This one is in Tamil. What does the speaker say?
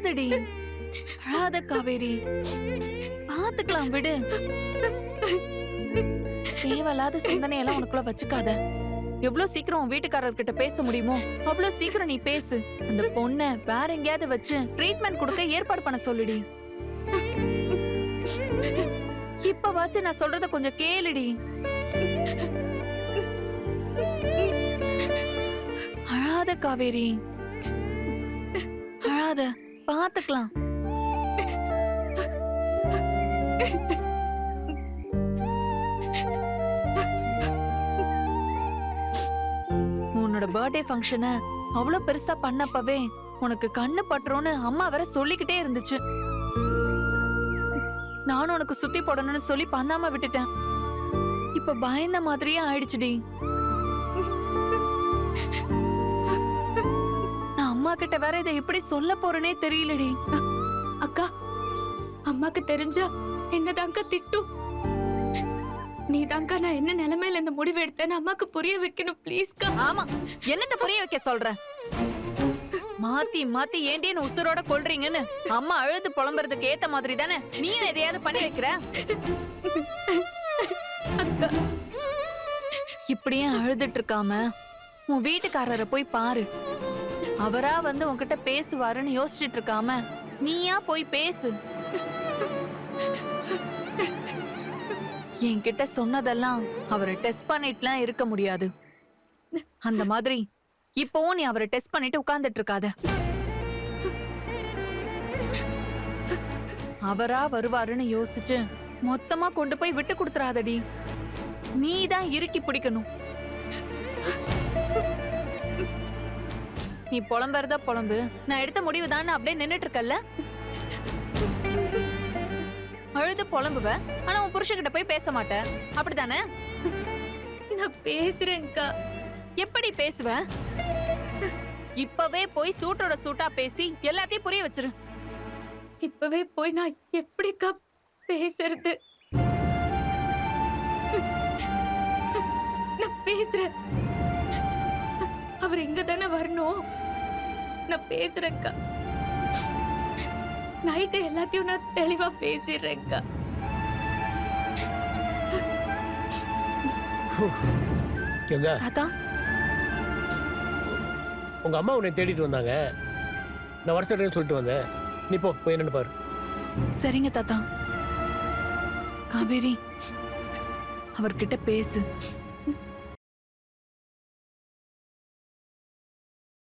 அழாதடி, அழாத காவேரி. பாத்துக்கலாம் விடு. தேவையில்லாத சிந்தனையெல்லாம் உனக்குள்ள வச்சுக்காத. எவ்வளவு சீக்கிரம் உன் வீட்டுக்காரர்கிட்ட பேச முடியுமோ அவ்வளவு சீக்கிரம் நீ பேசு. அந்த பொண்ண வேற எங்கேயாவது வச்சு ட்ரீட்மெண்ட் கொடுக்க ஏற்பாடு பண்ண சொல்லுடி. இப்ப வாச்சு நான் சொல்றத கொஞ்சம் கேளுடி. அழாத காவேரி, அழாத, பாத்துக்கலாம். உன்னோட பர்த்டே ஃபங்க்ஷனை அவ்வளவு பெருசா பண்ணப்பவே உனக்கு கண்ணு பட்டுறோன்னு அம்மா வர சொல்லிக்கிட்டே இருந்துச்சு. நானும் உனக்கு சுத்தி போடணும்னு சொல்லி பண்ணாம விட்டுட்டேன். இப்ப பயந்த மாதிரியே ஆயிடுச்சுடி. நான் அம்மா கிட்ட வேற இதை எப்படி சொல்ல போறேனே தெரியலடி. அக்கா, அம்மாக்கு தெரிஞ்சா என்னதாங்க திட்டும். நீதாங்க நான் என்ன நிலைமையில இந்த முடிவு எடுத்தேன்னு அம்மாக்கு புரிய வைக்கணும் ப்ளீஸ்க்கா. ஆமா, என்னத்த புரிய வைக்க சொல்ற? மாத்தி மாத்தி ஏண்டேன்னு உசுரோட கொள்றீங்கன்னு அம்மா அழுது புலம்புறதுக்கு ஏத்த மாதிரி தானே நீயும் எதையாவது பண்ணி வைக்கிற. இப்படியே அழுதுட்டு இருக்காம உன் வீட்டுக்காரரை போய் பாரு. அவரா வந்து உன்கிட்ட பேசுவாருன்னு யோசிச்சுட்டு இருக்காம நீயா போய் பேசு. என்கிட்ட சொன்னதெல்லாம் அவரை டெஸ்ட் பண்ணிட்டுலாம் இருக்க முடியாது. அந்த மாதிரி இப்பவும் நீ அவரை டெஸ்ட் பண்ணிட்டு உட்கார்ந்துட்டு இருக்காத. அவரா வருவாருன்னு யோசிச்சு மொத்தமா கொண்டு போய் விட்டு கொடுத்துறாதடி. நீதான் இறுக்கி பிடிக்கணும். நீ புலம்புறதா புலம்பு, நான் எடுத்த முடிவுதான் அப்படியே நின்னுட்டு இருக்கல்ல. அழுது புலம்புவ, ஆனா உன் புருஷன்கிட்ட போய் பேச மாட்ட, அப்படித்தானே? நான் பேசுறேன்க்கா. எப்படி பேசுவ? இப்பவே போய் சூட்டோட சூட்டா பேசி எல்லாத்தையும் புரிய வச்சிரு. இப்பவே போய் நான் எப்படிக்கா பேசுறது? நான் பேசுறேன். அவர் இங்க தானே வரணும். நான் பேசுறேன்க்கா. நைட்டு எல்லாத்தையும் நான் தெளிவா பேசிடுறேன்க்கா. தாத்தா, உங்க அம்மா உன்னை தேடிட்டு வந்தாங்க. நான் வர சொல்லிட்டு வந்தேன். நீ போய் என்னன்னு பாரு. சரிங்க தாத்தா. காவேரி, அவர்கிட்ட பேசு.